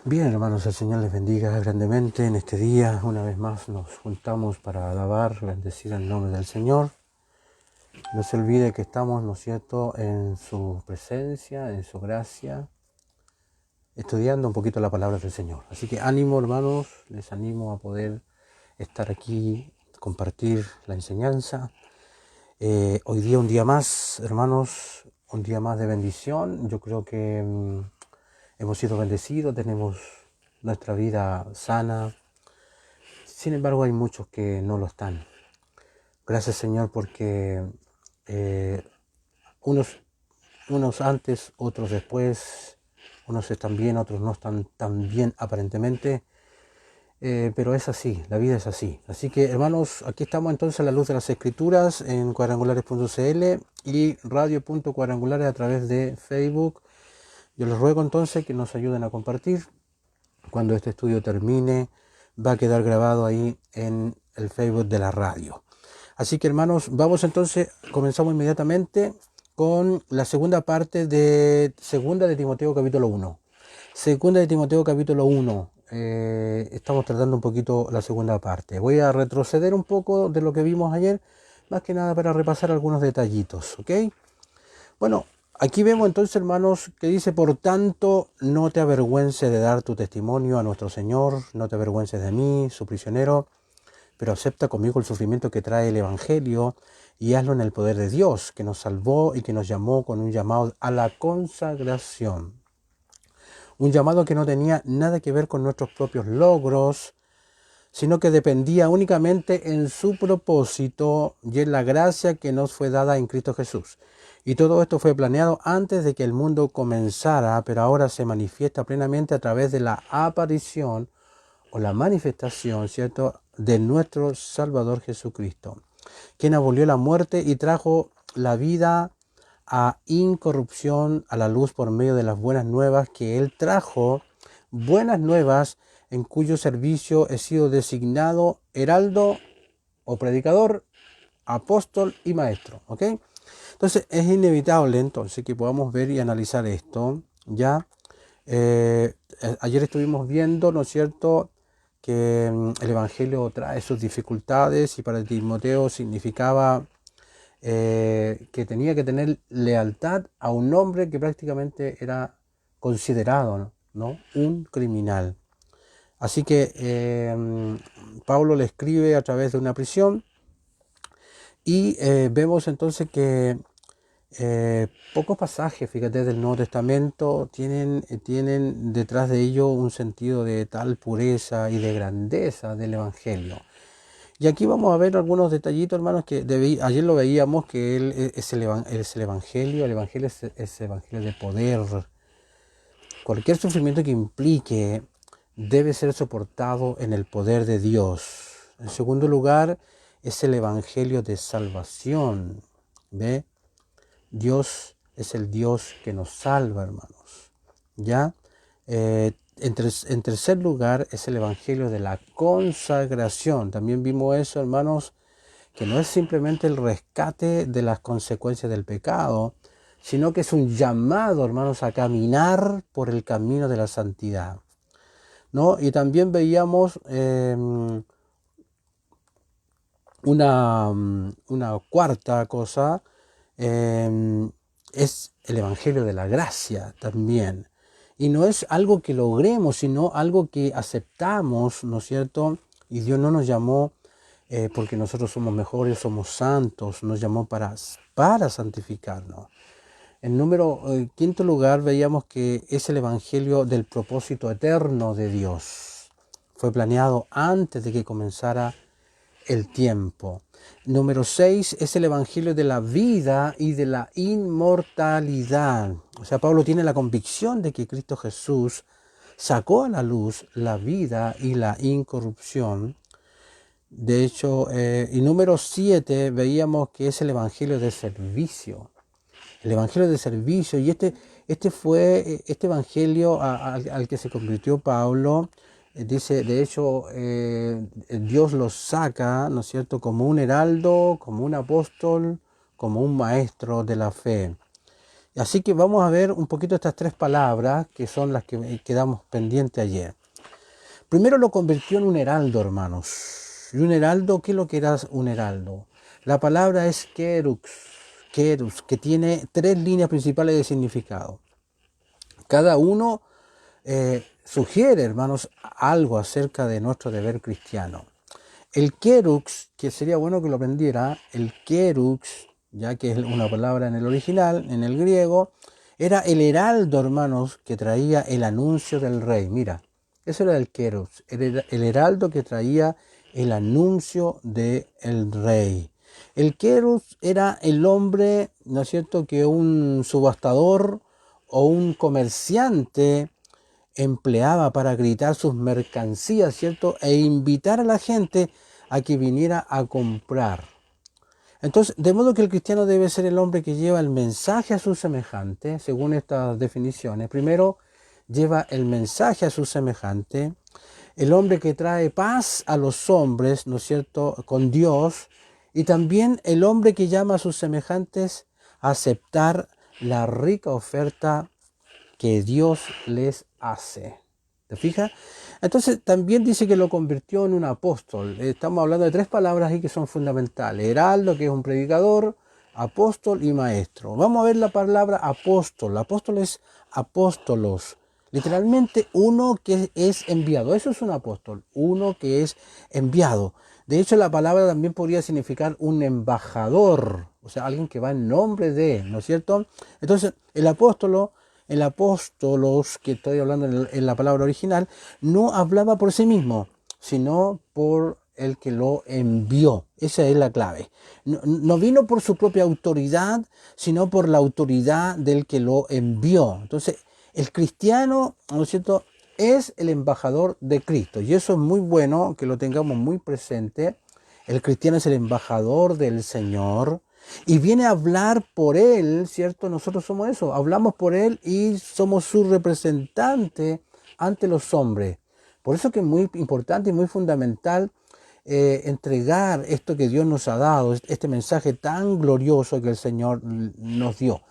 Bien, hermanos, el Señor les bendiga grandemente en este día. Una vez más nos juntamos para alabar, bendecir el nombre del Señor. No se olvide que estamos, ¿no es cierto?, en su presencia, en su gracia, estudiando un poquito la palabra del Señor. Así que ánimo, hermanos, les animo a poder estar aquí, compartir la enseñanza. Hoy día un día más, hermanos, un día más de bendición. Yo creo que hemos sido bendecidos, tenemos nuestra vida sana. Sin embargo, hay muchos que no lo están. Gracias, Señor, porque eh, unos, unos antes, otros después, unos están bien, otros no están tan bien aparentemente, pero es así, la vida es así. Así que, hermanos, aquí estamos entonces a la luz de las Escrituras en cuadrangulares.cl y radio.cuadrangulares a través de Facebook. Yo les ruego entonces que nos ayuden a compartir. Cuando este estudio termine, va a quedar grabado ahí en el Facebook de la radio. Así que, hermanos, vamos entonces, comenzamos inmediatamente con la segunda parte de Segunda de Timoteo capítulo 1. Segunda de Timoteo capítulo 1. Estamos tratando un poquito la segunda parte. Voy a retroceder un poco de lo que vimos ayer, más que nada para repasar algunos detallitos, ¿ok? Bueno, aquí vemos entonces, hermanos, que dice: por tanto, no te avergüences de dar tu testimonio a nuestro Señor, no te avergüences de mí, su prisionero, pero acepta conmigo el sufrimiento que trae el Evangelio y hazlo en el poder de Dios, que nos salvó y que nos llamó con un llamado a la consagración. Un llamado que no tenía nada que ver con nuestros propios logros, sino que dependía únicamente en su propósito y en la gracia que nos fue dada en Cristo Jesús. Y todo esto fue planeado antes de que el mundo comenzara, pero ahora se manifiesta plenamente a través de la aparición o la manifestación, ¿cierto?, de nuestro Salvador Jesucristo, quien abolió la muerte y trajo la vida a incorrupción a la luz por medio de las buenas nuevas que Él trajo, buenas nuevas en cuyo servicio he sido designado heraldo o predicador, apóstol y maestro, ¿ok? Entonces es inevitable entonces que podamos ver y analizar esto, ¿ya? Ayer estuvimos viendo, ¿no es cierto?, que el Evangelio trae sus dificultades y para Timoteo significaba que tenía que tener lealtad a un hombre que prácticamente era considerado, ¿no?, un criminal. Así que Pablo le escribe a través de una prisión y vemos entonces que pocos pasajes, fíjate, del Nuevo Testamento tienen detrás de ello un sentido de tal pureza y de grandeza del Evangelio. Y aquí vamos a ver algunos detallitos, hermanos, que ayer lo veíamos, que él es el Evangelio, es el Evangelio de poder. Cualquier sufrimiento que implique debe ser soportado en el poder de Dios. En segundo lugar, es el Evangelio de salvación. ¿Ve? Dios es el Dios que nos salva, hermanos. ¿Ya? En tercer lugar, es el Evangelio de la consagración. También vimos eso, hermanos, que no es simplemente el rescate de las consecuencias del pecado, sino que es un llamado, hermanos, a caminar por el camino de la santidad, ¿no? Y también veíamos una cuarta cosa, es el Evangelio de la gracia también. Y no es algo que logremos, sino algo que aceptamos, ¿no es cierto? Y Dios no nos llamó porque nosotros somos mejores, somos santos, nos llamó para santificarnos. En quinto lugar, veíamos que es el Evangelio del propósito eterno de Dios. Fue planeado antes de que comenzara el tiempo. Número 6 es el Evangelio de la vida y de la inmortalidad. O sea, Pablo tiene la convicción de que Cristo Jesús sacó a la luz la vida y la incorrupción. De hecho, y número 7 veíamos que es el Evangelio de servicio. El Evangelio de servicio. Y este fue este Evangelio al que se convirtió Pablo. Dice, de hecho, Dios lo saca, ¿no es cierto?, como un heraldo, como un apóstol, como un maestro de la fe. Así que vamos a ver un poquito estas tres palabras que son las que quedamos pendientes ayer. Primero lo convirtió en un heraldo, hermanos. ¿Y un heraldo? ¿Qué es lo que era un heraldo? La palabra es kerux, que tiene tres líneas principales de significado. Cada uno sugiere, hermanos, algo acerca de nuestro deber cristiano. El kerux, que sería bueno que lo aprendiera, el kerux, ya que es una palabra en el original, en el griego, era el heraldo, hermanos, que traía el anuncio del rey. Mira, eso era el kerux, el heraldo que traía el anuncio del rey. El kerux era el hombre, ¿no es cierto?, que un subastador o un comerciante empleaba para gritar sus mercancías, ¿cierto?, e invitar a la gente a que viniera a comprar. Entonces, de modo que el cristiano debe ser el hombre que lleva el mensaje a sus semejantes, según estas definiciones. Primero, lleva el mensaje a sus semejantes, el hombre que trae paz a los hombres, ¿no es cierto?, con Dios, y también el hombre que llama a sus semejantes a aceptar la rica oferta que Dios les hace. ¿Te fijas? Entonces también dice que lo convirtió en un apóstol. Estamos hablando de tres palabras ahí que son fundamentales. Heraldo, que es un predicador, apóstol y maestro. Vamos a ver la palabra apóstol. Apóstol es apóstolos. Literalmente uno que es enviado. Eso es un apóstol. Uno que es enviado. De hecho, la palabra también podría significar un embajador. O sea, alguien que va en nombre de, ¿no es cierto? Entonces, el apóstolos, que estoy hablando en la palabra original, no hablaba por sí mismo, sino por el que lo envió. Esa es la clave. No vino por su propia autoridad, sino por la autoridad del que lo envió. Entonces, el cristiano, ¿no es cierto?, es el embajador de Cristo. Y eso es muy bueno que lo tengamos muy presente. El cristiano es el embajador del Señor y viene a hablar por Él, ¿cierto? Nosotros somos eso, hablamos por Él y somos su representante ante los hombres. Por eso que es muy importante y muy fundamental entregar esto que Dios nos ha dado, este mensaje tan glorioso que el Señor nos dio.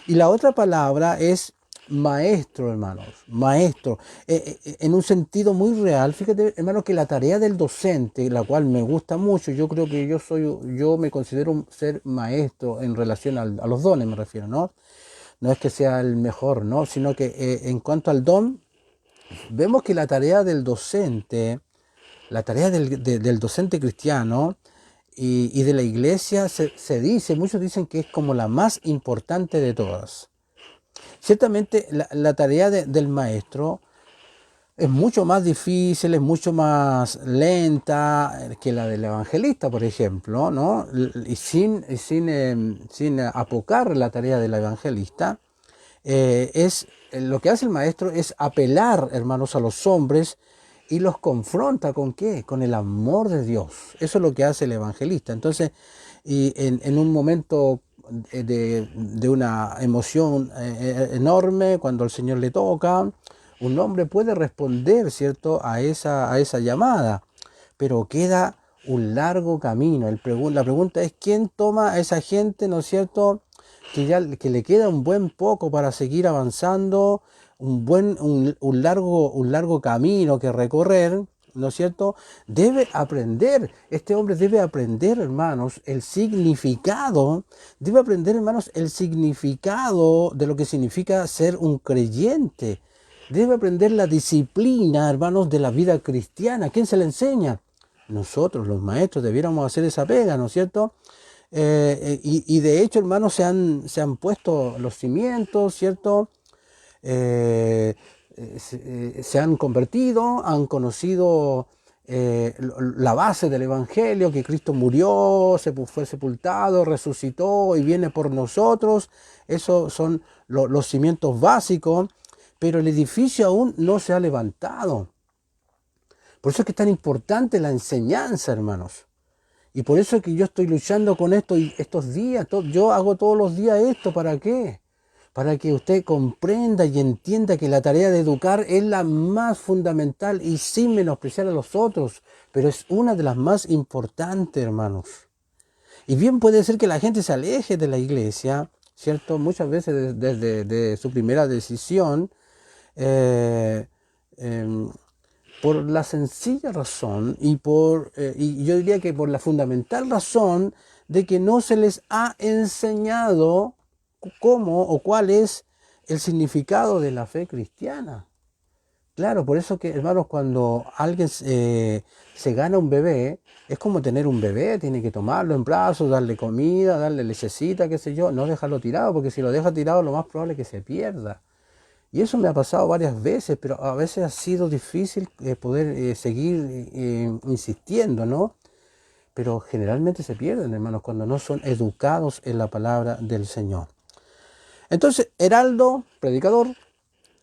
Y la otra palabra es maestro, hermanos, maestro, en un sentido muy real. Fíjate, hermanos, que la tarea del docente, la cual me gusta mucho, yo creo que yo me considero ser maestro en relación a los dones, me refiero, ¿no? No es que sea el mejor, ¿no? Sino que en cuanto al don, vemos que la tarea del docente, del docente cristiano y de la iglesia se dice, muchos dicen que es como la más importante de todas. Ciertamente la tarea del maestro es mucho más difícil, es mucho más lenta que la del evangelista, por ejemplo, ¿no? Y sin apocar la tarea del evangelista, lo que hace el maestro es apelar, hermanos, a los hombres y los confronta ¿con qué? Con el amor de Dios. Eso es lo que hace el evangelista. Entonces, y en un momento de una emoción enorme, cuando el Señor le toca, un hombre puede responder, ¿cierto?, a esa llamada, pero queda un largo camino. La pregunta es, ¿quién toma a esa gente, ¿no es cierto?, que le queda un buen poco para seguir avanzando, un largo camino que recorrer, ¿no es cierto? Este hombre debe aprender, hermanos, el significado de lo que significa ser un creyente. Debe aprender la disciplina, hermanos, de la vida cristiana. ¿Quién se le enseña? Nosotros, los maestros, debiéramos hacer esa pega, ¿no es cierto? Y de hecho, hermanos, se han puesto los cimientos, ¿cierto? Se han convertido, han conocido la base del Evangelio, que Cristo murió, fue sepultado, resucitó y viene por nosotros. Esos son los cimientos básicos, pero el edificio aún no se ha levantado. Por eso es que es tan importante la enseñanza, hermanos. Y por eso es que yo estoy luchando con esto y estos días, yo hago todos los días esto, ¿para qué? Para que usted comprenda y entienda que la tarea de educar es la más fundamental y sin menospreciar a los otros, pero es una de las más importantes, hermanos. Y bien puede ser que la gente se aleje de la iglesia ¿cierto? Muchas veces desde su primera decisión, eh, em, por la sencilla razón y yo diría que por la fundamental razón de que no se les ha enseñado cómo o cuál es el significado de la fe cristiana. Claro, por eso que, hermanos, cuando alguien se gana un bebé, es como tener un bebé, tiene que tomarlo en brazos, darle comida, darle lechecita, qué sé yo, no dejarlo tirado, porque si lo deja tirado lo más probable es que se pierda. Y eso me ha pasado varias veces, pero a veces ha sido difícil poder seguir insistiendo, ¿no? Pero generalmente se pierden, hermanos, cuando no son educados en la palabra del Señor. Entonces, heraldo, predicador,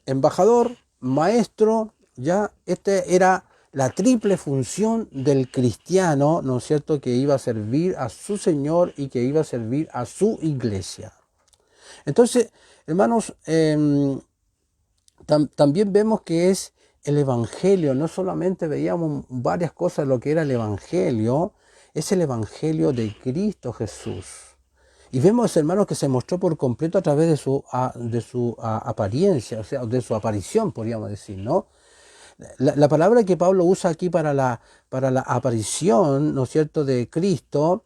embajador, maestro, ya este era la triple función del cristiano, ¿no es cierto?, que iba a servir a su Señor y que iba a servir a su iglesia. Entonces, hermanos, también vemos que es el Evangelio, no solamente veíamos varias cosas de lo que era el Evangelio, es el Evangelio de Cristo Jesús. Y vemos, hermanos, que se mostró por completo a través de su apariencia, o sea, de su aparición, podríamos decir, ¿no? La palabra que Pablo usa aquí para la aparición, ¿no es cierto?, de Cristo,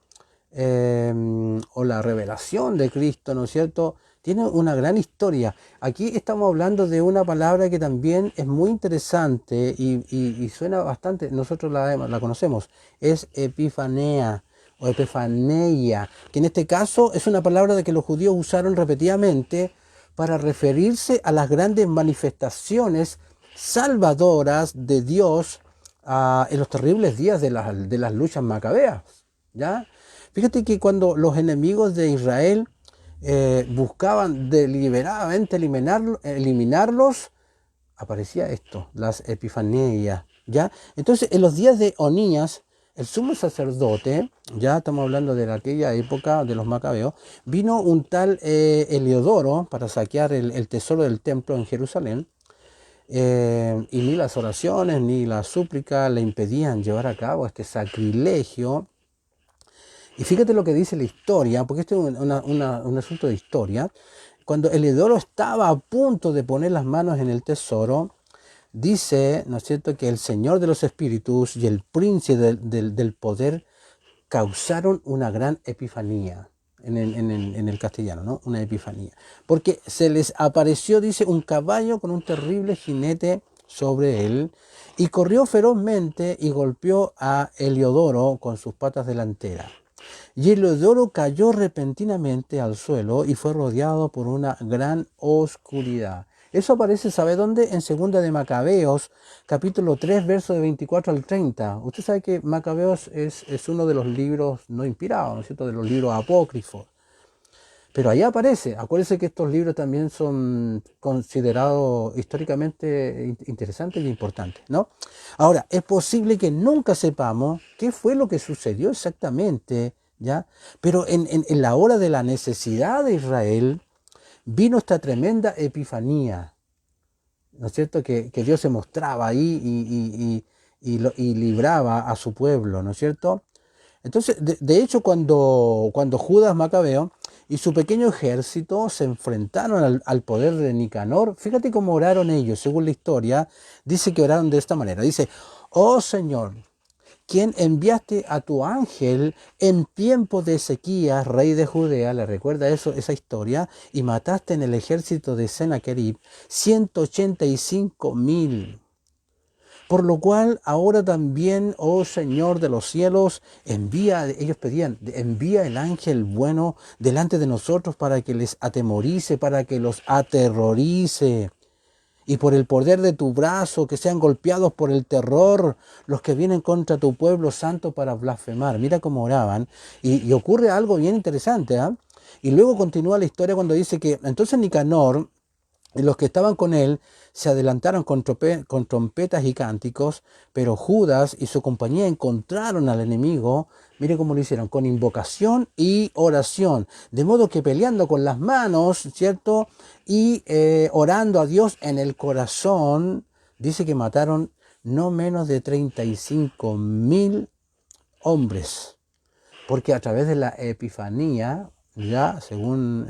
o la revelación de Cristo, ¿no es cierto?, tiene una gran historia. Aquí estamos hablando de una palabra que también es muy interesante y suena bastante, nosotros la conocemos, es epifanea o epifaneia, que en este caso es una palabra de que los judíos usaron repetidamente para referirse a las grandes manifestaciones salvadoras de Dios en los terribles días de las luchas macabeas, ¿ya? Fíjate que cuando los enemigos de Israel buscaban deliberadamente eliminarlos, aparecía esto, las epifanías, ¿ya? Entonces, en los días de Onías, el sumo sacerdote, ya estamos hablando de aquella época de los macabeos, vino un tal Heliodoro para saquear el tesoro del templo en Jerusalén, y ni las oraciones ni la súplica le impedían llevar a cabo este sacrilegio. Y fíjate lo que dice la historia, porque esto es un asunto de historia. Cuando Heliodoro estaba a punto de poner las manos en el tesoro, dice, ¿no es cierto?, que el Señor de los Espíritus y el Príncipe del Poder causaron una gran epifanía. En el castellano, ¿no? Una epifanía. Porque se les apareció, dice, un caballo con un terrible jinete sobre él, y corrió ferozmente y golpeó a Heliodoro con sus patas delanteras. Y Heliodoro cayó repentinamente al suelo y fue rodeado por una gran oscuridad. Eso aparece, ¿sabe dónde? En Segunda de Macabeos, capítulo 3, versos de 24 al 30. Usted sabe que Macabeos es uno de los libros no inspirados, ¿no es cierto?, de los libros apócrifos. Pero ahí aparece. Acuérdese que estos libros también son considerados históricamente interesantes y importantes, ¿no? Ahora, es posible que nunca sepamos qué fue lo que sucedió exactamente, ¿ya? Pero en la hora de la necesidad de Israel vino esta tremenda epifanía, ¿no es cierto?, que Dios se mostraba ahí y libraba a su pueblo, ¿no es cierto? Entonces, de hecho, cuando Judas Macabeo y su pequeño ejército se enfrentaron al poder de Nicanor, fíjate cómo oraron ellos, según la historia, dice que oraron de esta manera, dice, oh Señor, quien enviaste a tu ángel en tiempo de Ezequías, rey de Judea, le recuerda esa historia, y mataste en el ejército de Sennacherib 185,000. Por lo cual ahora también, oh Señor de los cielos, ellos pedían, envía el ángel bueno delante de nosotros para que les atemorice, para que los aterrorice. Y por el poder de tu brazo, que sean golpeados por el terror los que vienen contra tu pueblo santo para blasfemar. Mira cómo oraban. Y ocurre algo bien interesante, ¿eh? Y luego continúa la historia cuando dice que entonces Nicanor y los que estaban con él se adelantaron con trompetas y cánticos, pero Judas y su compañía encontraron al enemigo, mire cómo lo hicieron, con invocación y oración, de modo que peleando con las manos, ¿cierto?, y orando a Dios en el corazón, dice que mataron no menos de 35,000 hombres, porque a través de la epifanía, ya según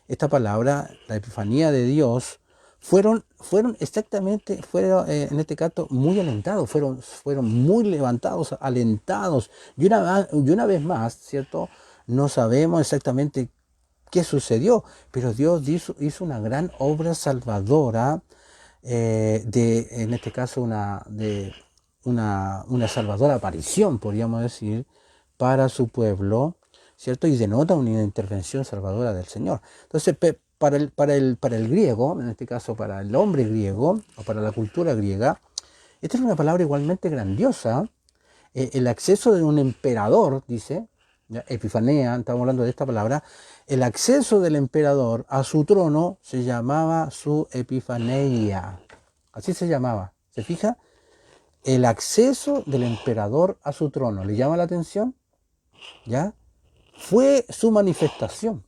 esta palabra, la epifanía de Dios, fueron exactamente, en este caso muy alentados, fueron muy levantados, alentados. Y una vez más, ¿cierto? No sabemos exactamente qué sucedió, pero Dios hizo una gran obra salvadora, en este caso una salvadora aparición, podríamos decir, para su pueblo, ¿cierto? Y denota una intervención salvadora del Señor. Entonces, para el griego, en este caso para el hombre griego, o para la cultura griega, esta es una palabra igualmente grandiosa. El acceso de un emperador, dice, ¿ya? Epifanía, estamos hablando de esta palabra, el acceso del emperador a su trono se llamaba su epifaneia, así se llamaba, ¿se fija? El acceso del emperador a su trono, ¿le llama la atención? ¿Ya? Fue su manifestación.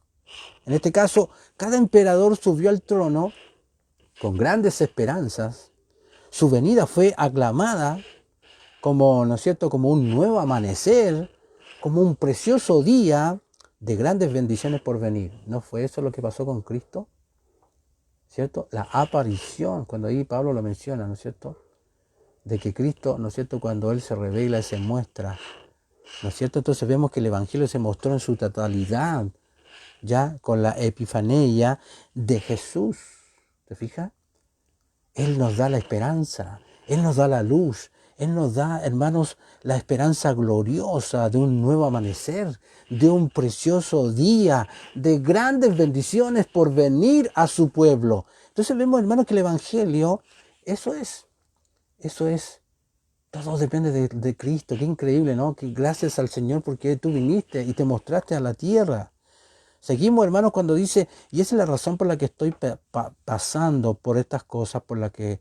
En este caso, cada emperador subió al trono con grandes esperanzas. Su venida fue aclamada como, ¿no es cierto?, como un nuevo amanecer, como un precioso día de grandes bendiciones por venir. ¿No fue eso lo que pasó con Cristo? ¿Cierto? La aparición, cuando ahí Pablo lo menciona, ¿no es cierto?, de que Cristo, ¿no es cierto?, cuando Él se revela y se muestra, ¿no es cierto? Entonces vemos que el Evangelio se mostró en su totalidad, ya con la epifanía de Jesús. ¿Te fijas? Él nos da la esperanza, Él nos da la luz, Él nos da, hermanos, la esperanza gloriosa de un nuevo amanecer, de un precioso día, de grandes bendiciones por venir a su pueblo. Entonces vemos, hermanos, que el Evangelio, eso es. Todo depende de Cristo. Qué increíble, ¿no? Que gracias al Señor porque tú viniste y te mostraste a la tierra. Seguimos, hermanos, cuando dice, y esa es la razón por la que estoy pasando por estas cosas, por la que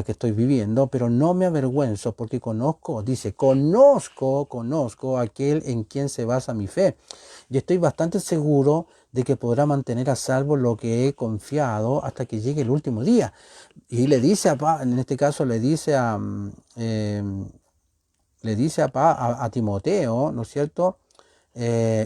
estoy viviendo, pero no me avergüenzo porque conozco a aquel en quien se basa mi fe. Y estoy bastante seguro de que podrá mantener a salvo lo que he confiado hasta que llegue el último día. Y le dice en este caso le dice a Timoteo, ¿no es cierto?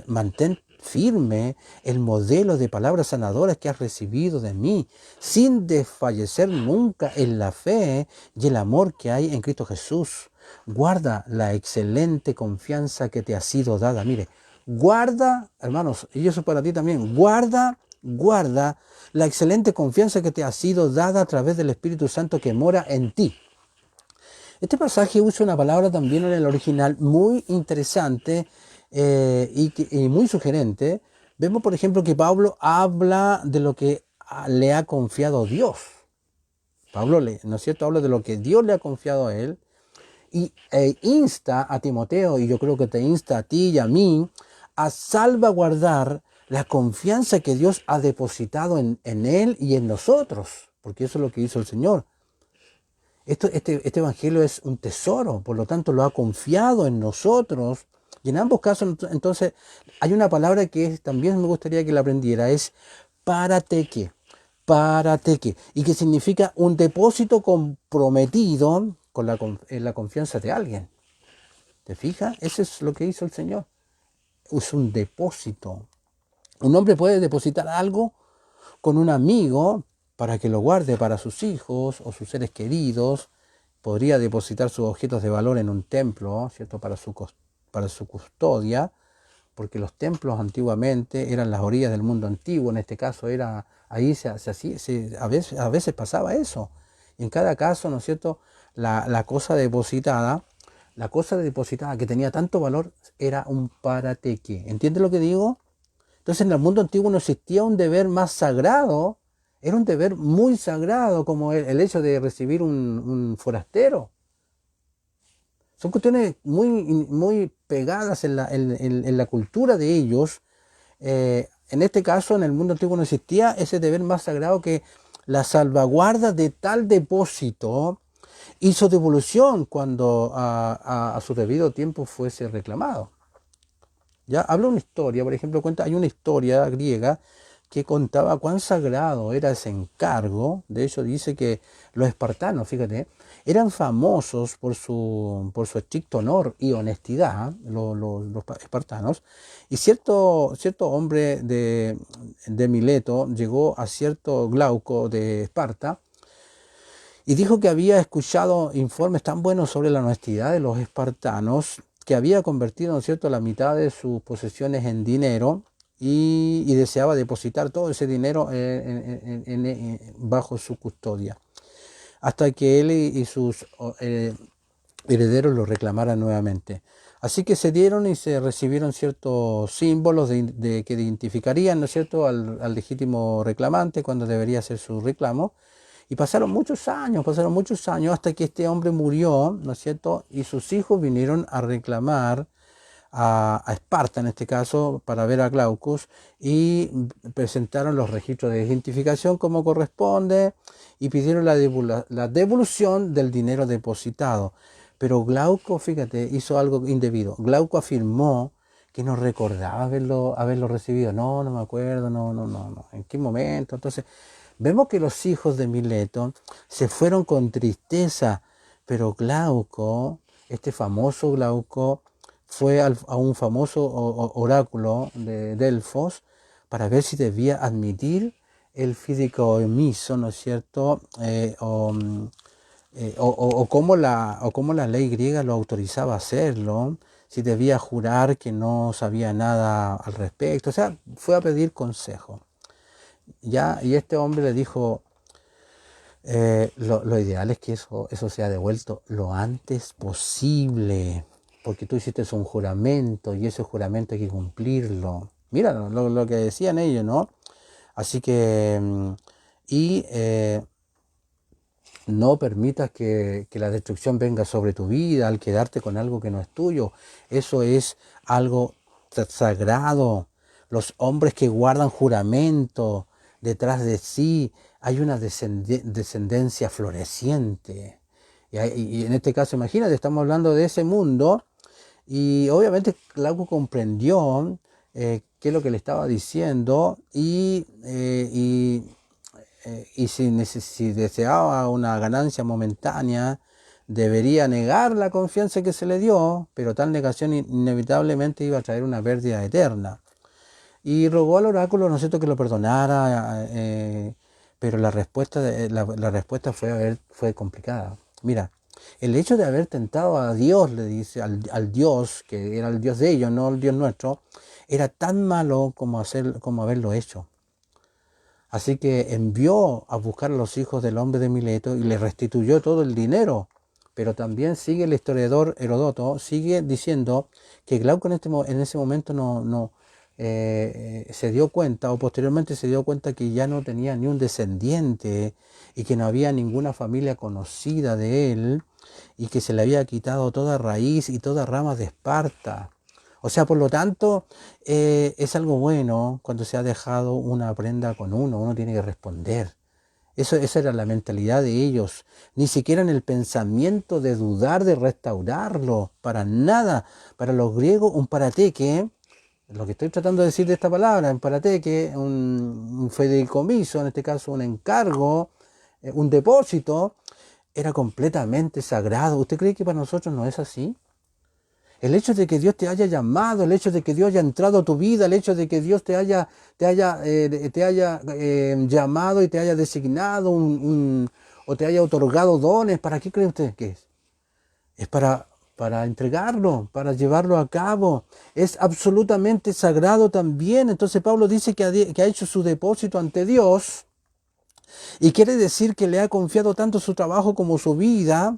Mantén firme el modelo de palabras sanadoras que has recibido de mí, sin desfallecer nunca en la fe y el amor que hay en Cristo Jesús. Guarda la excelente confianza que te ha sido dada. Mire, guarda, hermanos, y eso para ti también, guarda la excelente confianza que te ha sido dada a través del Espíritu Santo que mora en ti. Este pasaje usa una palabra también en el original muy interesante, y muy sugerente. Vemos, por ejemplo, que Pablo habla de lo que le ha confiado Dios. Pablo, ¿no es cierto?, habla de lo que Dios le ha confiado a él y insta a Timoteo, y yo creo que te insta a ti y a mí, a salvaguardar la confianza que Dios ha depositado en él y en nosotros, porque eso es lo que hizo el Señor. Este evangelio es un tesoro, por lo tanto lo ha confiado en nosotros. Y en ambos casos, entonces, hay una palabra que también me gustaría que la aprendiera, es parateque, y que significa un depósito comprometido en la confianza de alguien. ¿Te fijas? Eso es lo que hizo el Señor. Es un depósito. Un hombre puede depositar algo con un amigo para que lo guarde para sus hijos o sus seres queridos. Podría depositar sus objetos de valor en un templo, ¿cierto?, para su custodia, porque los templos antiguamente eran las orillas del mundo antiguo. En este caso ahí a veces pasaba eso. Y en cada caso, ¿no es cierto?, la cosa depositada que tenía tanto valor era un parateque. ¿Entiendes lo que digo? Entonces en el mundo antiguo no existía un deber más sagrado, era un deber muy sagrado como el hecho de recibir un forastero. Son cuestiones muy pegadas en la cultura de ellos. En este caso, en el mundo antiguo no existía ese deber más sagrado que la salvaguarda de tal depósito y su devolución cuando a su debido tiempo fuese reclamado. Ya habla una historia, por ejemplo, hay una historia griega que contaba cuán sagrado era ese encargo. De hecho, dice que los espartanos, fíjate, eran famosos por su estricto honor y honestidad, los espartanos, y cierto hombre de Mileto llegó a cierto Glauco de Esparta y dijo que había escuchado informes tan buenos sobre la honestidad de los espartanos que había convertido, ¿no es cierto?, la mitad de sus posesiones en dinero y deseaba depositar todo ese dinero bajo su custodia, hasta que él y sus herederos lo reclamaran nuevamente. Así que se dieron y se recibieron ciertos símbolos que identificarían, ¿no es cierto?, al legítimo reclamante cuando debería hacer su reclamo. Y pasaron muchos años hasta que este hombre murió, ¿no es cierto?, y sus hijos vinieron a reclamar a Esparta, en este caso, para ver a Glaucus, y presentaron los registros de identificación como corresponde y pidieron la devolución del dinero depositado. Pero Glauco, fíjate, hizo algo indebido. Glauco afirmó que no recordaba haberlo recibido. No me acuerdo, no. ¿En qué momento? Entonces, vemos que los hijos de Mileto se fueron con tristeza, pero Glauco, este famoso Glauco, fue a un famoso oráculo de Delfos para ver si debía admitir el fideicomiso, ¿no es cierto?, o cómo la ley griega lo autorizaba a hacerlo, si debía jurar que no sabía nada al respecto. O sea, fue a pedir consejo. ¿Ya? Y este hombre le dijo, lo ideal es que eso sea devuelto lo antes posible, porque tú hiciste un juramento y ese juramento hay que cumplirlo. Mira lo que decían ellos, ¿no? Así que, no permitas que la destrucción venga sobre tu vida al quedarte con algo que no es tuyo. Eso es algo sagrado. Los hombres que guardan juramento detrás de sí, hay una descendencia floreciente. Y en este caso, imagínate, estamos hablando de ese mundo y obviamente Glauco comprendió qué es lo que le estaba diciendo y si deseaba una ganancia momentánea, debería negar la confianza que se le dio, pero tal negación inevitablemente iba a traer una pérdida eterna. Y rogó al oráculo, ¿no es cierto?, que lo perdonara, pero la respuesta fue complicada. Mira, el hecho de haber tentado a Dios, le dice, al Dios, que era el Dios de ellos, no el Dios nuestro, era tan malo como haberlo hecho. Así que envió a buscar a los hijos del hombre de Mileto y les restituyó todo el dinero. Pero también sigue el historiador Heródoto, sigue diciendo que Glauco en ese momento se dio cuenta, o posteriormente se dio cuenta, que ya no tenía ni un descendiente y que no había ninguna familia conocida de él y que se le había quitado toda raíz y toda rama de Esparta. O sea, por lo tanto, es algo bueno cuando se ha dejado una prenda con uno tiene que responder. Esa era la mentalidad de ellos. Ni siquiera en el pensamiento de dudar de restaurarlo, para nada. Para los griegos, un parateque, lo que estoy tratando de decir de esta palabra, un parateque, un fideicomiso, en este caso un encargo, un depósito, era completamente sagrado. ¿Usted cree que para nosotros no es así? El hecho de que Dios te haya llamado, el hecho de que Dios haya entrado a tu vida, el hecho de que Dios te haya llamado y te haya designado o te haya otorgado dones, ¿para qué cree usted que es? Es para entregarlo, para llevarlo a cabo. Es absolutamente sagrado también. Entonces Pablo dice que ha hecho su depósito ante Dios y quiere decir que le ha confiado tanto su trabajo como su vida.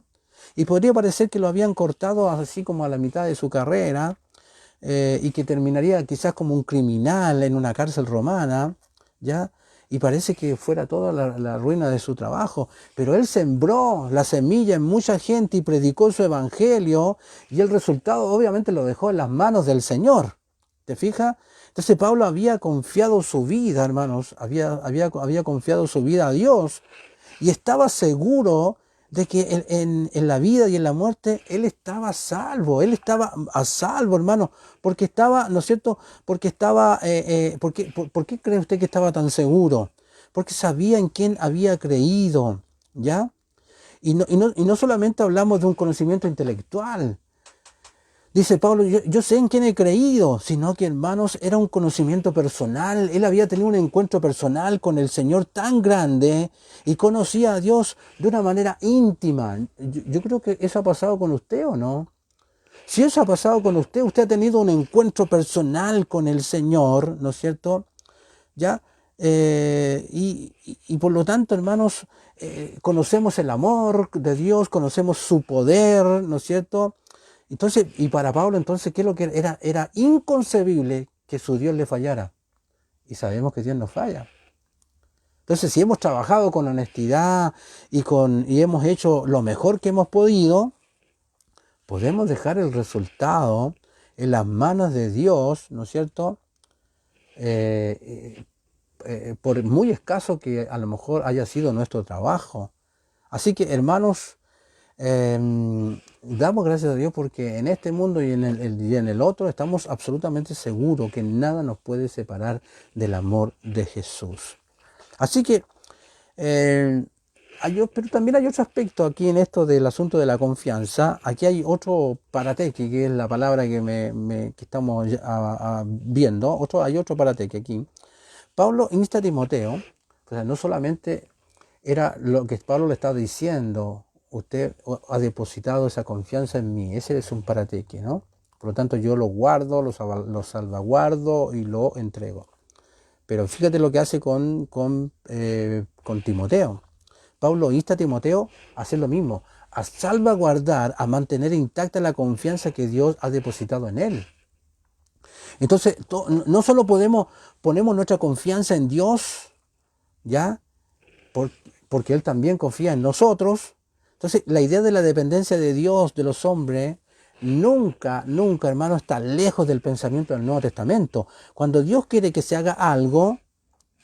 Y podría parecer que lo habían cortado así como a la mitad de su carrera y que terminaría quizás como un criminal en una cárcel romana, ¿ya? Y parece que fuera toda la ruina de su trabajo. Pero él sembró la semilla en mucha gente y predicó su evangelio y el resultado obviamente lo dejó en las manos del Señor. ¿Te fijas? Entonces Pablo había confiado su vida, hermanos, había confiado su vida a Dios y estaba seguro de que en la vida y en la muerte él estaba a salvo, hermano, porque estaba, ¿no es cierto? Porque estaba, ¿por qué cree usted que estaba tan seguro? Porque sabía en quién había creído, ¿ya? Y no solamente hablamos de un conocimiento intelectual. Dice Pablo, yo sé en quién he creído, sino que, hermanos, era un conocimiento personal. Él había tenido un encuentro personal con el Señor tan grande y conocía a Dios de una manera íntima. Yo creo que eso ha pasado con usted, ¿o no? Si eso ha pasado con usted, usted ha tenido un encuentro personal con el Señor, ¿no es cierto? ¿Ya? Y por lo tanto, hermanos, conocemos el amor de Dios, conocemos su poder, ¿no es cierto? Entonces, y para Pablo, entonces, ¿qué es lo que era? Era inconcebible que su Dios le fallara. Y sabemos que Dios no falla. Entonces, si hemos trabajado con honestidad y hemos hecho lo mejor que hemos podido, podemos dejar el resultado en las manos de Dios, ¿no es cierto? Por muy escaso que a lo mejor haya sido nuestro trabajo. Así que, hermanos, damos gracias a Dios porque en este mundo y en el otro estamos absolutamente seguros que nada nos puede separar del amor de Jesús. Así que, pero también hay otro aspecto aquí en esto del asunto de la confianza. Aquí hay otro parateque, que es la palabra que estamos viendo. Hay otro parateque aquí. Pablo insta a Timoteo, o sea, no solamente era lo que Pablo le estaba diciendo, usted ha depositado esa confianza en mí, ese es un parateque, ¿no? Por lo tanto, yo lo guardo, lo salvaguardo y lo entrego. Pero fíjate lo que hace con Timoteo. Pablo insta a Timoteo a hacer lo mismo, a salvaguardar, a mantener intacta la confianza que Dios ha depositado en él. Entonces, no solo ponemos nuestra confianza en Dios, ¿ya? Porque Él también confía en nosotros. Entonces, la idea de la dependencia de Dios, de los hombres, nunca, hermano, está lejos del pensamiento del Nuevo Testamento. Cuando Dios quiere que se haga algo,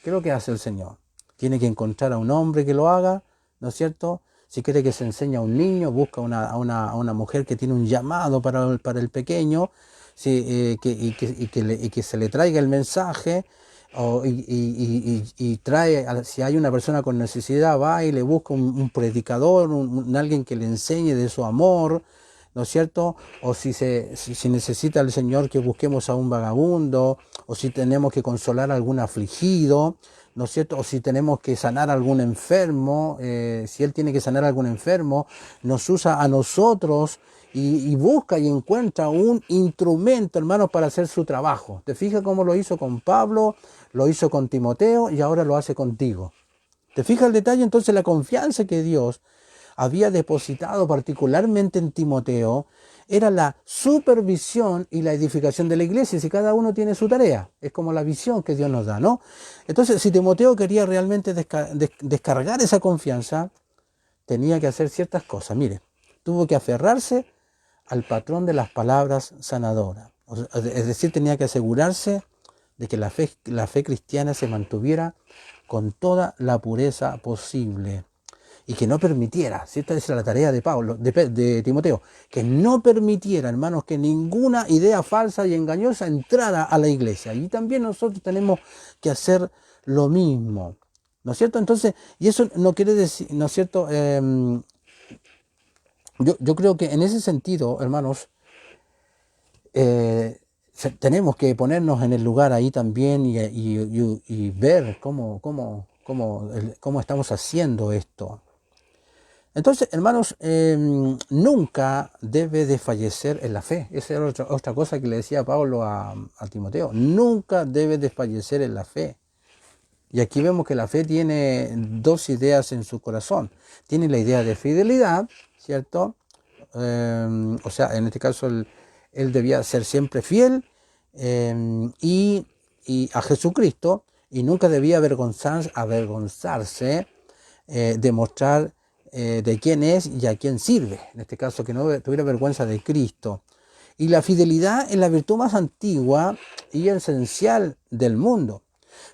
¿qué es lo que hace el Señor? Tiene que encontrar a un hombre que lo haga, ¿no es cierto? Si quiere que se enseñe a un niño, busca a una mujer que tiene un llamado para el pequeño, sí, que se le traiga el mensaje, y trae, si hay una persona con necesidad, va y le busca un predicador, alguien que le enseñe de su amor, ¿no es cierto? O si necesita el Señor que busquemos a un vagabundo, o si tenemos que consolar a algún afligido, ¿no es cierto? O si tenemos que sanar a algún enfermo, si Él tiene que sanar a algún enfermo, nos usa a nosotros y busca y encuentra un instrumento, hermanos, para hacer su trabajo. ¿Te fijas cómo lo hizo con Pablo, lo hizo con Timoteo y ahora lo hace contigo? ¿Te fijas el detalle? Entonces la confianza que Dios había depositado particularmente en Timoteo era la supervisión y la edificación de la iglesia. Si cada uno tiene su tarea, es como la visión que Dios nos da, ¿no? Entonces, si Timoteo quería realmente descargar esa confianza, tenía que hacer ciertas cosas. Mire, tuvo que aferrarse al patrón de las palabras sanadoras. Es decir, tenía que asegurarse de que la fe cristiana se mantuviera con toda la pureza posible. Y que no permitiera, si esta es la tarea de de Timoteo, que no permitiera, hermanos, que ninguna idea falsa y engañosa entrara a la iglesia. Y también nosotros tenemos que hacer lo mismo, ¿no es cierto? Entonces, y eso no quiere decir, ¿no es cierto? Yo creo que en ese sentido, hermanos, tenemos que ponernos en el lugar ahí también y ver cómo estamos haciendo esto. Entonces, hermanos, nunca debe desfallecer en la fe. Esa era otra cosa que le decía Pablo a Timoteo. Nunca debe desfallecer en la fe. Y aquí vemos que la fe tiene dos ideas en su corazón. Tiene la idea de fidelidad, ¿cierto? O sea, en este caso él debía ser siempre fiel y a Jesucristo, y nunca debía avergonzarse de mostrar de quién es y a quién sirve. En este caso, que no tuviera vergüenza de Cristo. Y la fidelidad es la virtud más antigua y esencial del mundo.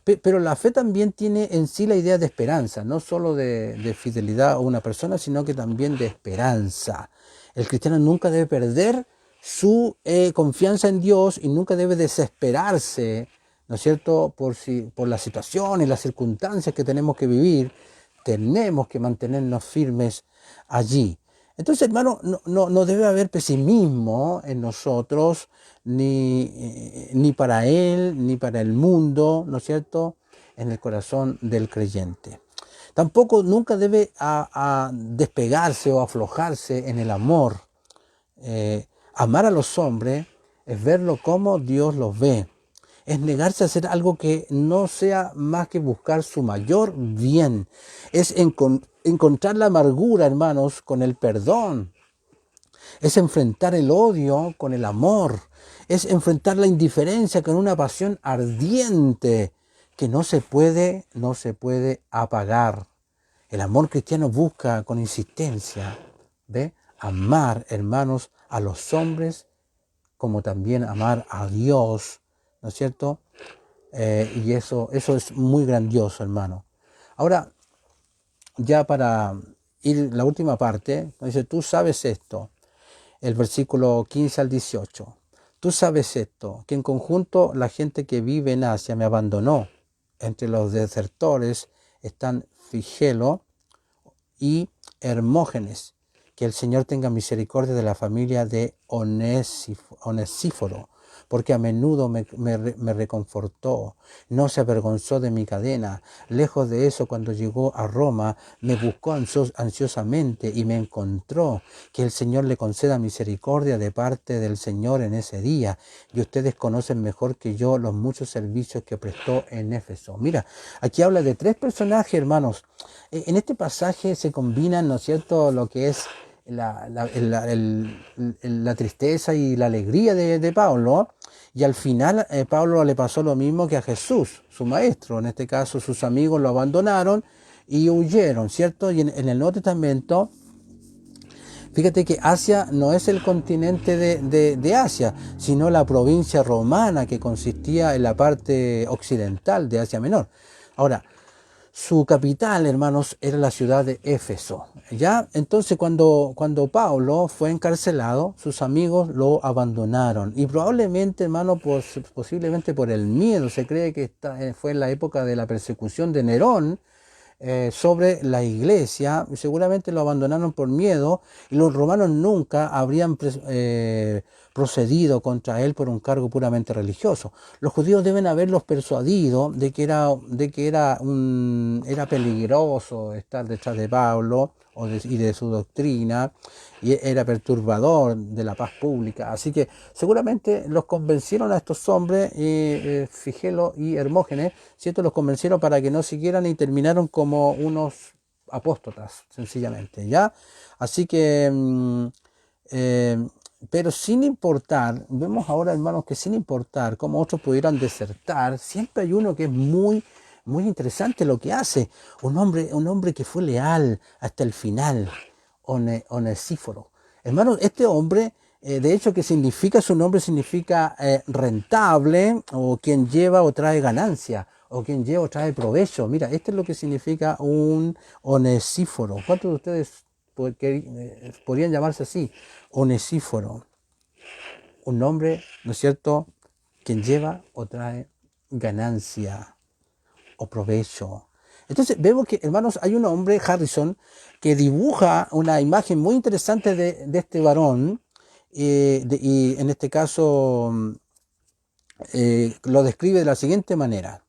Pero la fe también tiene en sí la idea de esperanza, no solo de fidelidad a una persona, sino que también de esperanza. El cristiano nunca debe perder su confianza en Dios y nunca debe desesperarse, ¿no es cierto?, por las situaciones, las circunstancias que tenemos que vivir. Tenemos que mantenernos firmes allí. Entonces, hermano, no debe haber pesimismo en nosotros, ni para él, ni para el mundo, ¿no es cierto?, en el corazón del creyente. Tampoco nunca debe a despegarse o aflojarse en el amor. Amar a los hombres es verlo como Dios los ve. Es negarse a hacer algo que no sea más que buscar su mayor bien. Es encontrar la amargura, hermanos, con el perdón. Es enfrentar el odio con el amor. Es enfrentar la indiferencia con una pasión ardiente que no se puede apagar. El amor cristiano busca con insistencia, ¿ve?, amar, hermanos, a los hombres como también amar a Dios, ¿no es cierto? Y eso es muy grandioso, hermano. Ahora, ya para ir la última parte, dice, tú sabes esto, el versículo 15 al 18. Tú sabes esto, que en conjunto la gente que vive en Asia me abandonó. Entre los desertores están Figelo y Hermógenes. Que el Señor tenga misericordia de la familia de Onesíforo, porque a menudo me reconfortó, no se avergonzó de mi cadena. Lejos de eso, cuando llegó a Roma, me buscó ansiosamente y me encontró. Que el Señor le conceda misericordia de parte del Señor en ese día. Y ustedes conocen mejor que yo los muchos servicios que prestó en Éfeso. Mira, aquí habla de 3 personajes, hermanos. En este pasaje se combinan, ¿no es cierto?, lo que es la tristeza y la alegría de Pablo, y al final Pablo le pasó lo mismo que a Jesús, su maestro. En este caso sus amigos lo abandonaron y huyeron, ¿cierto? Y en el Nuevo Testamento, fíjate que Asia no es el continente de Asia, sino la provincia romana que consistía en la parte occidental de Asia Menor. Ahora, su capital, hermanos, era la ciudad de Éfeso. ¿Ya? Entonces, cuando Pablo fue encarcelado, sus amigos lo abandonaron. Y probablemente, hermano, posiblemente por el miedo. Se cree que fue en la época de la persecución de Nerón sobre la iglesia. Seguramente lo abandonaron por miedo, y los romanos nunca habrían procedido contra él por un cargo puramente religioso. Los judíos deben haberlos persuadido de que era peligroso estar detrás de Pablo y de su doctrina, y era perturbador de la paz pública. Así que seguramente los convencieron a estos hombres, Figelo y Hermógenes, ¿cierto? Los convencieron para que no siguieran y terminaron como unos apóstatas, sencillamente, ¿ya? Así que pero sin importar, vemos ahora, hermanos, que sin importar cómo otros pudieran desertar, siempre hay uno que es muy interesante lo que hace. Un hombre que fue leal hasta el final, Onesíforo. Hermanos, este hombre, de hecho, que significa, su nombre significa rentable, o quien lleva o trae ganancia, o quien lleva o trae provecho. Mira, esto es lo que significa un Onesíforo. ¿Cuántos de ustedes podrían llamarse así? Onesíforo, un nombre, ¿no es cierto?, quien lleva o trae ganancia o provecho. Entonces vemos que, hermanos, hay un hombre, Harrison, que dibuja una imagen muy interesante de este varón, y en este caso lo describe de la siguiente manera.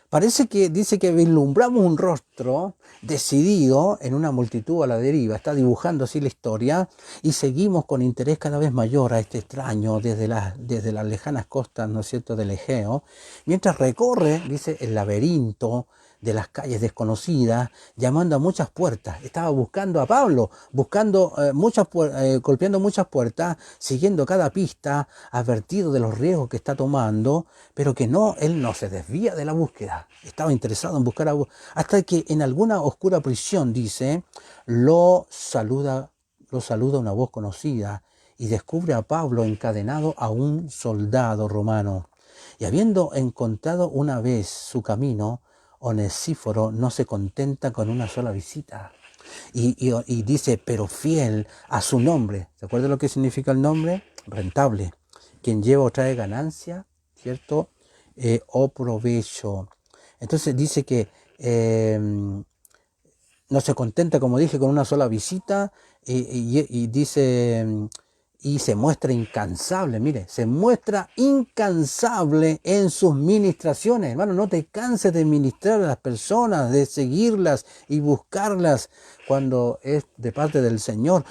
Parece que dice que vislumbramos un rostro decidido en una multitud a la deriva. Está dibujando así la historia, y seguimos con interés cada vez mayor a este extraño desde las lejanas costas, ¿no es cierto?, del Egeo, mientras recorre, dice, el laberinto de las calles desconocidas, llamando a muchas puertas. Estaba buscando a Pablo, golpeando muchas puertas, siguiendo cada pista, advertido de los riesgos que está tomando, pero que él no se desvía de la búsqueda. Estaba interesado en buscar hasta que en alguna oscura prisión, dice, lo saluda una voz conocida, y descubre a Pablo encadenado a un soldado romano. Y habiendo encontrado una vez su camino, Onesíforo no se contenta con una sola visita. Y dice, pero fiel a su nombre. ¿Se acuerda lo que significa el nombre? Rentable. Quien lleva o trae ganancia, ¿cierto? O provecho. Entonces dice que no se contenta, como dije, con una sola visita y dice, y se muestra incansable, mire, se muestra incansable en sus ministraciones. Hermano, no te canses de ministrar a las personas, de seguirlas y buscarlas cuando es de parte del Señor.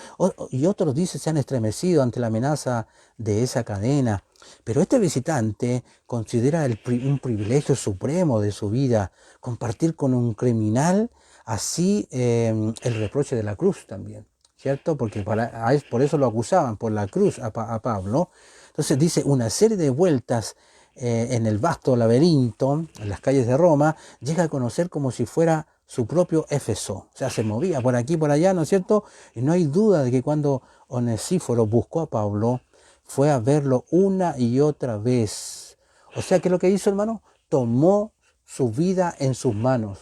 Y otros, dice, se han estremecido ante la amenaza de esa cadena. Pero este visitante considera un privilegio supremo de su vida compartir con un criminal así el reproche de la cruz también, ¿cierto? Porque por eso lo acusaban, por la cruz a Pablo. Entonces dice, una serie de vueltas en el vasto laberinto, en las calles de Roma, llega a conocer como si fuera su propio Éfeso. O sea, se movía por aquí, por allá, ¿no es cierto? Y no hay duda de que cuando Onesíforo buscó a Pablo, fue a verlo una y otra vez. O sea, ¿qué es lo que hizo, hermano? Tomó su vida en sus manos.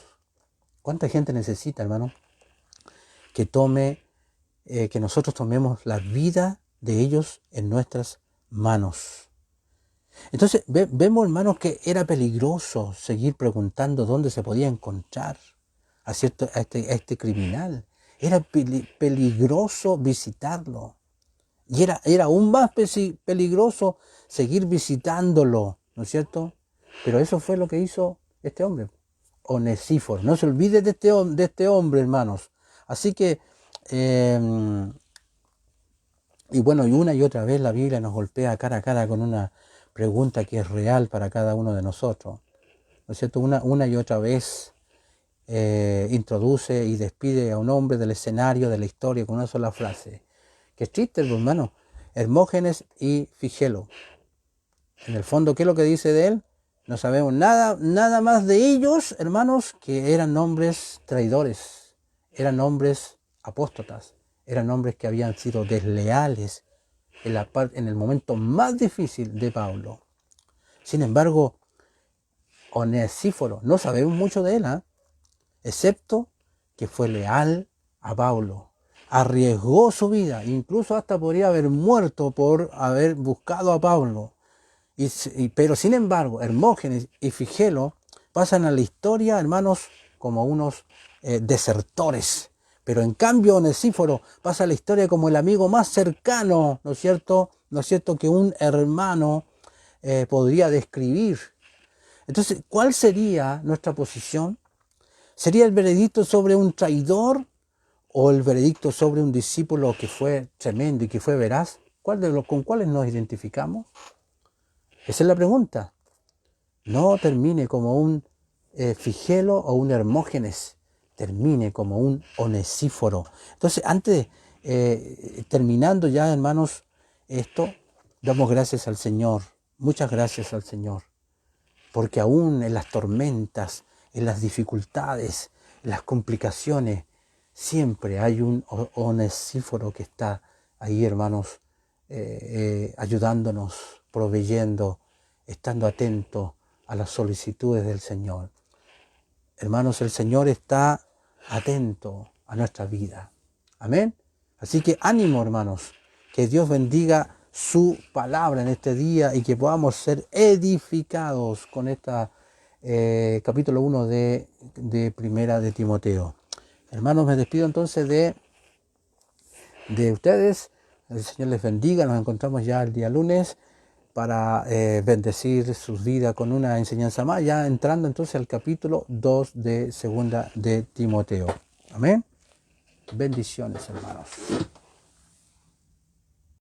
¿Cuánta gente necesita, hermano, que nosotros tomemos la vida de ellos en nuestras manos? Entonces vemos, hermanos, que era peligroso seguir preguntando dónde se podía encontrar a este criminal. Era peligroso visitarlo. Y era aún más peligroso seguir visitándolo, ¿no es cierto? Pero eso fue lo que hizo este hombre, Onesíforo. No se olvide de este hombre, hermanos. Así que, y bueno, y una y otra vez la Biblia nos golpea cara a cara con una pregunta que es real para cada uno de nosotros, ¿no es cierto? Una y otra vez introduce y despide a un hombre del escenario de la historia con una sola frase. Que es triste, hermano. Hermógenes y Figelo. En el fondo, ¿qué es lo que dice de él? No sabemos nada más de ellos, hermanos, que eran hombres traidores, eran hombres apóstatas, eran hombres que habían sido desleales en el momento más difícil de Pablo. Sin embargo, Onesíforo, no sabemos mucho de él, excepto que fue leal a Pablo. Arriesgó su vida, incluso hasta podría haber muerto por haber buscado a Pablo. Pero sin embargo, Hermógenes y Figelo pasan a la historia, hermanos, como unos desertores. Pero en cambio Onesíforo pasa a la historia como el amigo más cercano, ¿no es cierto? ¿No es cierto? Que un hermano podría describir. Entonces, ¿cuál sería nuestra posición? ¿Sería el veredicto sobre un traidor o el veredicto sobre un discípulo que fue tremendo y que fue veraz? ¿Con cuáles nos identificamos? Esa es la pregunta. No termine como un Figelo o un Hermógenes, termine como un Onesíforo. Entonces, terminando ya, hermanos, esto, damos gracias al Señor, muchas gracias al Señor, porque aún en las tormentas, en las dificultades, en las complicaciones, siempre hay un Onesíforo que está ahí, hermanos, ayudándonos, proveyendo, estando atento a las solicitudes del Señor. Hermanos, el Señor está atento a nuestra vida. Amén. Así que ánimo, hermanos, que Dios bendiga su palabra en este día y que podamos ser edificados con esta capítulo 1 de Primera de Timoteo. Hermanos, me despido entonces de ustedes. El Señor les bendiga. Nos encontramos ya el día lunes para bendecir sus vidas con una enseñanza más, ya entrando entonces al capítulo 2 de Segunda de Timoteo. Amén. Bendiciones, hermanos.